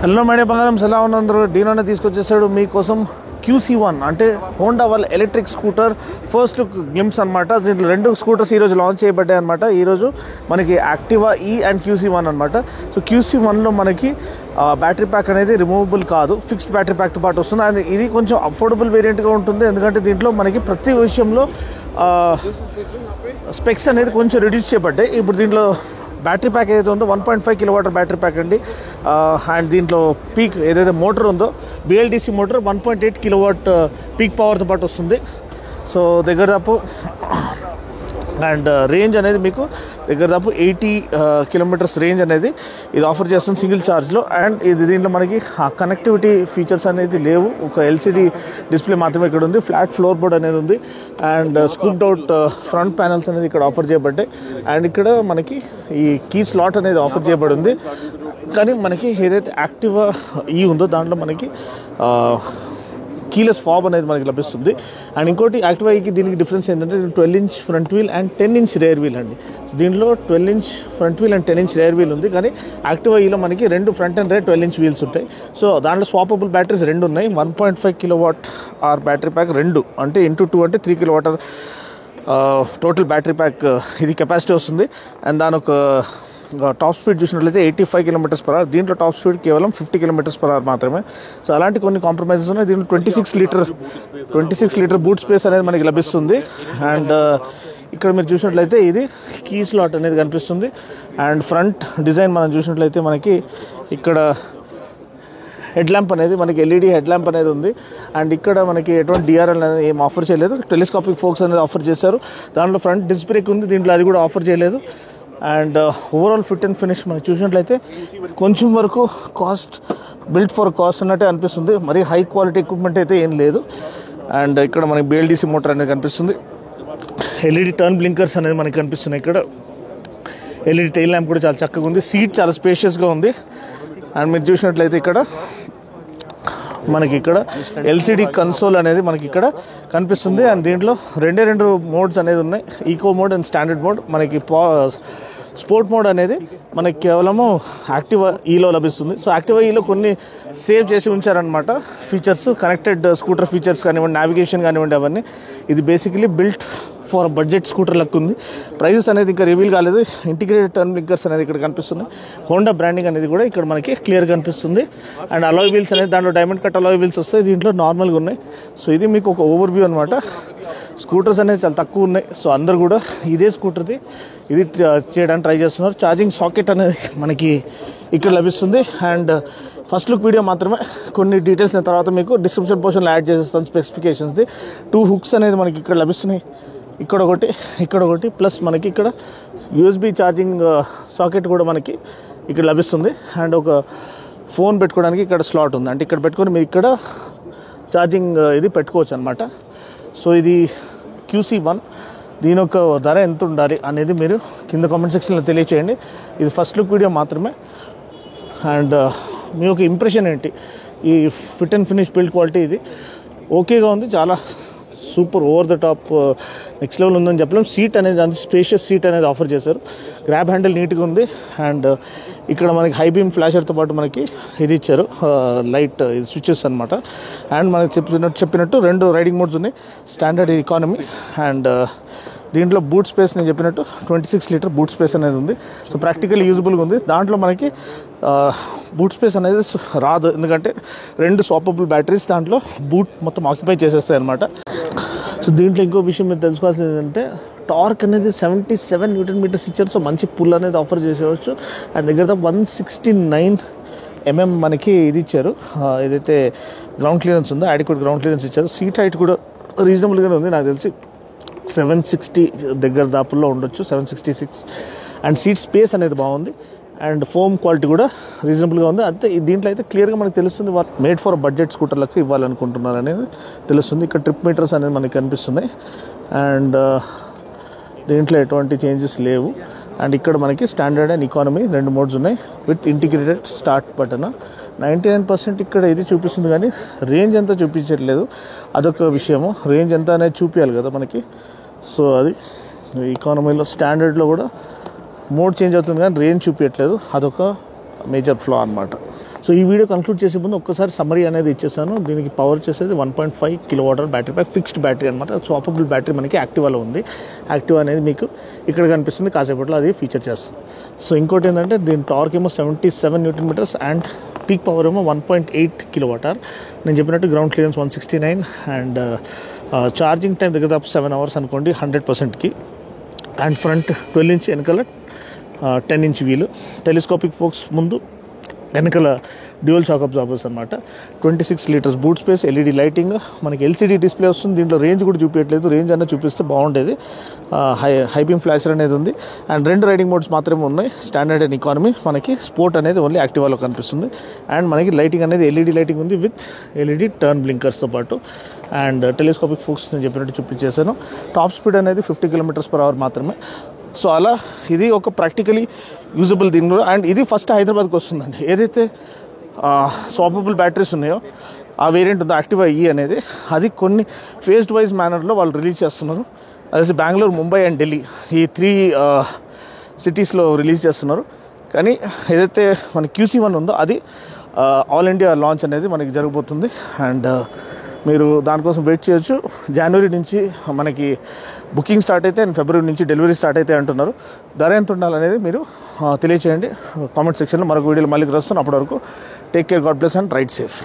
Hello May Day బంగారం ఎలా ఉన్నందరూ డీనోనే తీసుకొచ్చేసాడు మీకోసం QC1 అంటే హోండా వాళ్ళ electric scooter first look glimpse అనమాట. దీంట్లో రెండు స్కూటర్స్ ఈరోజు లాంచ్ చేయబడ్డాయి అనమాట. ఈరోజు మనకి యాక్టివా ఈ అండ్ QC1 అనమాట. సో QC1లో మనకి బ్యాటరీ ప్యాక్ అనేది రిమూవబుల్ కాదు, ఫిక్స్డ్ బ్యాటరీ ప్యాక్తో పాటు వస్తుంది. అండ్ ఇది కొంచెం అఫోర్డబుల్ వేరియంట్గా ఉంటుంది, ఎందుకంటే దీంట్లో మనకి ప్రతి విషయంలో స్పెక్స్ అనేది కొంచెం రిడ్యూస్ చేయబడ్డాయి. ఇప్పుడు దీంట్లో బ్యాటరీ ప్యాక్ ఏదైతే ఉందో 1.5 కిలోవాట్ బ్యాటరీ ప్యాక్ అండి. అండ్ దీంట్లో పీక్ ఏదైతే మోటార్ ఉందో BLDC మోటార్ 1.8 కిలోవాట్ పీక్ పవర్తో పాటు వస్తుంది. సో దగ్గర దాపు అండ్ రేంజ్ అనేది మీకు దగ్గర దాపు 80 కిలోమీటర్స్ రేంజ్ అనేది ఇది ఆఫర్ చేస్తుంది సింగిల్ ఛార్జ్లో. అండ్ ఇది దీంట్లో మనకి కనెక్టివిటీ ఫీచర్స్ అనేది లేవు, ఒక LCD డిస్ప్లే మాత్రమే ఇక్కడ ఉంది. ఫ్లాట్ ఫ్లోర్ బోర్డ్ అనేది ఉంది and scooped out front panels అనేది ఇక్కడ ఆఫర్ చేయబడ్డాయి. అండ్ ఇక్కడ మనకి ఈ కీ స్లాట్ అనేది ఆఫర్ చేయబడి ఉంది. కానీ మనకి ఏదైతే యాక్టివా ఈ ఉందో దాంట్లో మనకి కీలెస్ ఫాబ్ అనేది మనకి లభిస్తుంది. అండ్ ఇంకోటి యాక్టివా ఈకి దీనికి డిఫరెన్స్ ఏంటంటే 12 inch front wheel and 10 inch rear wheel అండి. దీంట్లో 12 inch front wheel and 10 inch rear wheel ఉంది. కానీ యాక్టివా ఈలో మనకి రెండు front and rear 12 inch wheels ఉంటాయి. సో దాంట్లో స్వాపబుల్ బ్యాటరీస్ రెండు ఉన్నాయి. 1.5 కిలోవాట్ ఆర్ బ్యాటరీ ప్యాక్ రెండు అంటే ఇంటూ 2 అంటే 3 కిలోవాట్ టోటల్ బ్యాటరీ ప్యాక్ ఇది కెపాసిటీ వస్తుంది. అండ్ దాని ఒక టాప్ స్పీడ్ చూసినట్లయితే 85 కిలోమీటర్స్ పర్ అవర్. దీంట్లో టాప్ స్పీడ్ కేవలం 50 కిలోమీటర్స్ పర్ అవర్ మాత్రమే. సో అలాంటి కొన్ని కాంప్రమైజెస్ ఉన్నాయి. దీంట్లో 26 లీటర్ బూట్ స్పేస్ అనేది మనకి లభిస్తుంది. అండ్ ఇక్కడ మీరు చూసినట్లయితే ఇది కీ స్లాట్ అనేది కనిపిస్తుంది. అండ్ ఫ్రంట్ డిజైన్ మనం చూసినట్లయితే మనకి ఇక్కడ హెడ్ ల్యాంప్ అనేది మనకి LED హెడ్ ల్యాంప్ అనేది ఉంది. అండ్ ఇక్కడ మనకి ఎటువంటి DRL అనేది ఏం ఆఫర్ చేయలేదు, టెలిస్కోపిక్ ఫోక్స్ అనేది ఆఫర్ చేశారు. దాంట్లో ఫ్రంట్ డిస్క్ బ్రేక్ ఉంది, దీంట్లో అది కూడా ఆఫర్ చేయలేదు. And overall fit and finish మనం చూసినట్లయితే కొంచెం వరకు బిల్ట్ ఫర్ కాస్ట్ అన్నట్టే అనిపిస్తుంది. మరి హై క్వాలిటీ ఎక్విప్మెంట్ అయితే ఏం లేదు. అండ్ ఇక్కడ మనకి BLDC మోటార్ అనేది కనిపిస్తుంది. LED టర్న్ బ్లింకర్స్ అనేది మనకి కనిపిస్తున్నాయి. ఇక్కడ LED టైల్ ల్యాంప్ కూడా చాలా చక్కగా ఉంది. సీట్ చాలా స్పేషియస్గా ఉంది. అండ్ మీరు చూసినట్లయితే ఇక్కడ మనకి ఇక్కడ LCD కన్సోల్ అనేది మనకి ఇక్కడ కనిపిస్తుంది. అండ్ దీంట్లో రెండు మోడ్స్ అనేది ఉన్నాయి, eco mode and standard mode. మనకి స్పోర్ట్ మోడ్ అనేది మనకి కేవలము యాక్టివా ఈలో లభిస్తుంది. సో యాక్టివా ఈలో కొన్ని సేవ్ చేసి ఉంచారనమాట ఫీచర్స్, కనెక్టెడ్ స్కూటర్ ఫీచర్స్ కానివ్వండి, నావిగేషన్ కానివ్వండి, అవన్నీ. ఇది basically built for budget scooter లెక్క ఉంది. ప్రైజెస్ అనేది ఇంకా రివీల్ కాలేదు. ఇంటిగ్రేటెడ్ టర్న్ బ్లింకర్స్ అనేది ఇక్కడ కనిపిస్తుంది. హోండా బ్రాండింగ్ అనేది కూడా ఇక్కడ మనకి క్లియర్ కనిపిస్తుంది. అండ్ అలాయ్ వీల్స్ అనేది దాంట్లో డైమండ్ కట్ అలాయ్ వీల్స్ వస్తాయి, దీంట్లో నార్మల్గా ఉన్నాయి. సో ఇది మీకు ఒక ఓవర్ వ్యూ అనమాట. స్కూటర్స్ అనేది చాలా తక్కువ ఉన్నాయి. సో అందరు కూడా ఇదే స్కూటర్ది ఇది చేయడానికి ట్రై చేస్తున్నారు. ఛార్జింగ్ సాకెట్ అనేది మనకి ఇక్కడ లభిస్తుంది. అండ్ ఫస్ట్ లుక్ వీడియో మాత్రమే, కొన్ని డీటెయిల్స్ నేను తర్వాత మీకు డిస్క్రిప్షన్ పోర్షన్లో యాడ్ చేసేస్తాను. స్పెసిఫికేషన్స్ది 2 హుక్స్ అనేది మనకి ఇక్కడ లభిస్తున్నాయి, ఇక్కడ ఒకటి ప్లస్ మనకి ఇక్కడ USB ఛార్జింగ్ సాకెట్ కూడా మనకి ఇక్కడ లభిస్తుంది. అండ్ ఒక ఫోన్ పెట్టుకోవడానికి ఇక్కడ స్లాట్ ఉంది, అంటే ఇక్కడ పెట్టుకొని మీరు ఇక్కడ ఛార్జింగ్ ఇది పెట్టుకోవచ్చు అనమాట. సో ఇది QC1. దీని యొక్క ధర ఎంత ఉండాలి అనేది మీరు కింద కామెంట్ సెక్షన్లో తెలియచేయండి. ఇది ఫస్ట్ లుక్ వీడియో మాత్రమే. అండ్ మీ యొక్క ఇంప్రెషన్ ఏంటి? ఈ fit and finish build quality ఇది ఓకేగా ఉంది, చాలా super over the top next level ఉందని చెప్పలేం. సీట్ అనేది అంత స్పేషియస్ సీట్ అనేది ఆఫర్ చేశారు. గ్రాబ్ హ్యాండిల్ నీట్గా ఉంది. అండ్ ఇక్కడ మనకి హై బీమ్ ఫ్లాషర్తో పాటు మనకి ఇది ఇచ్చారు, లైట్ స్విచెస్ అనమాట. అండ్ మనకి చెప్పినట్టు 2 రైడింగ్ మోడ్స్ ఉన్నాయి, స్టాండర్డ్, ఎకానమీ. అండ్ దీంట్లో బూట్ స్పేస్ నేను చెప్పినట్టు 26 లీటర్ బూట్ స్పేస్ అనేది ఉంది. సో ప్రాక్టికల్ యూజబుల్గా ఉంది. దాంట్లో మనకి బూట్ స్పేస్ అనేది రాదు, ఎందుకంటే 2 స్వాపబుల్ బ్యాటరీస్ దాంట్లో బూట్ మొత్తం ఆక్యుపై చేసేస్తాయి అనమాట. సో దీంట్లో ఇంకో విషయం మీరు తెలుసుకోవాల్సింది ఏంటంటే టార్క్ అనేది 77 న్యూటన్ మీటర్స్ ఇచ్చారు. సో మంచి పుల్ అనేది ఆఫర్ చేసేవచ్చు. అండ్ దగ్గర 169 mm మనకి ఇది ఇచ్చారు, ఏదైతే గ్రౌండ్ క్లియరెన్స్ ఉందో అడిక్వేట్ గ్రౌండ్ క్లియరెన్స్ ఇచ్చారు. సీట్ హైట్ కూడా రీజనబుల్గానే ఉంది, నాకు తెలిసి 760 దగ్గర దాపుల్లో ఉండొచ్చు, 766. అండ్ సీట్ స్పేస్ అనేది బాగుంది. అండ్ ఫోమ్ క్వాలిటీ కూడా రీజనబుల్గా ఉంది. అంతే దీంట్లో అయితే క్లియర్గా మనకు తెలుస్తుంది వాళ్ళు మేడ్ ఫర్ బడ్జెట్ స్కూటర్లకు ఇవ్వాలనుకుంటున్నారు అనేది తెలుస్తుంది. ఇక్కడ ట్రిప్ మీటర్స్ అనేది మనకి కనిపిస్తున్నాయి. అండ్ దీంట్లో ఎటువంటి చేంజెస్ లేవు. అండ్ ఇక్కడ మనకి స్టాండర్డ్ అండ్ ఎకానమీ 2 మోడ్స్ ఉన్నాయి విత్ ఇంటిగ్రేటెడ్ స్టార్ట్ బటన్. 99% ఇక్కడ ఇది చూపిస్తుంది, కానీ రేంజ్ ఎంత చూపించట్లేదు. అదొక విషయము, రేంజ్ ఎంత అనేది చూపించాలి కదా మనకి. సో అది ఎకానమీలో స్టాండర్డ్లో కూడా మోడ్ చేంజ్ అవుతుంది కానీ రేంజ్ చూపించట్లేదు, అదొక మేజర్ ఫ్లా అనమాట. సో ఈ వీడియో కంక్లూడ్ చేసే ముందు ఒక్కసారి సమ్మరీ అనేది ఇచ్చేసాను. దీనికి పవర్ చేసేది 1.5 kWh బ్యాటరీ పై ఫిక్స్డ్ బ్యాటరీ అనమాట. స్వాపబుల్ బ్యాటరీ మనకి యాక్టివాలో ఉంది. యాక్టివా అనేది మీకు ఇక్కడ కనిపిస్తుంది, కాసేపట్లో అది ఫీచర్ చేస్తుంది. సో ఇంకోటి ఏంటంటే దీని టార్క్ ఏమో 77 Nm అండ్ పీక్ పవర్ ఏమో 1.8 kWh. నేను చెప్పినట్టు ground clearance 169 and charging time దగ్గర 7 hours అనుకోండి 100%కి. అండ్ ఫ్రంట్ 12 inch, వెనకాల 10 inch వీలు, టెలిస్కోపిక్ ఫోక్స్ ముందు, వెనకాల డ్యూయల్ షాక్ అబ్జార్బర్స్ అనమాట. 26 liters boot space, LED lighting, మనకి ఎల్సీడీ డిస్ప్లే వస్తుంది. దీంట్లో రేంజ్ కూడా చూపించట్లేదు, రేంజ్ అన్న చూపిస్తే బాగుండేది. హై బీమ్ ఫ్లాషర్ అనేది ఉంది అండ్ 2 రైడింగ్ మోడ్స్ మాత్రమే ఉన్నాయి, స్టాండర్డ్ అండ్ ఎకానమీ. మనకి స్పోర్ట్ అనేది ఓన్లీ యాక్టివాలో కనిపిస్తుంది. అండ్ మనకి లైటింగ్ అనేది ఎల్ఈడి లైటింగ్ ఉంది విత్ ఎల్ఈడి టర్న్ బ్లింకర్స్తో పాటు. అండ్ టెలిస్కోపిక్ ఫోక్స్ నేను చెప్పినట్టు చూపించేసాను. టాప్ స్పీడ్ అనేది 50 km/h మాత్రమే. సో అలా ఇది ఒక ప్రాక్టికలీ యూజబుల్ దీనిలో. అండ్ ఇది ఫస్ట్ హైదరాబాద్కి వస్తుందండి. ఏదైతే స్వాపబుల్ బ్యాటరీస్ ఉన్నాయో ఆ వేరియంట్ ఉందో యాక్టివా ఈ అనేది, అది కొన్ని ఫేజ్డ్ వైజ్ మేనర్లో వాళ్ళు రిలీజ్ చేస్తున్నారు. అదే బెంగళూరు, ముంబై అండ్ ఢిల్లీ ఈ 3 cities రిలీజ్ చేస్తున్నారు. కానీ ఏదైతే మన QC1 ఉందో అది ఆల్ ఇండియా లాంచ్ అనేది మనకి జరగబోతుంది. అండ్ మీరు దానికోసం వెయిట్ చేయొచ్చు. జనవరి నుంచి మనకి బుకింగ్ స్టార్ట్ అయితే అండ్ ఫిబ్రవరి నుంచి డెలివరీ స్టార్ట్ అయితే అంటున్నారు. ధర ఎంత ఉండాలనేది మీరు తెలియచేయండి కామెంట్ సెక్షన్లో. మరొక వీడియోలో మళ్ళీ కలుస్తాను. అప్పటి వరకు take care, god bless and ride safe.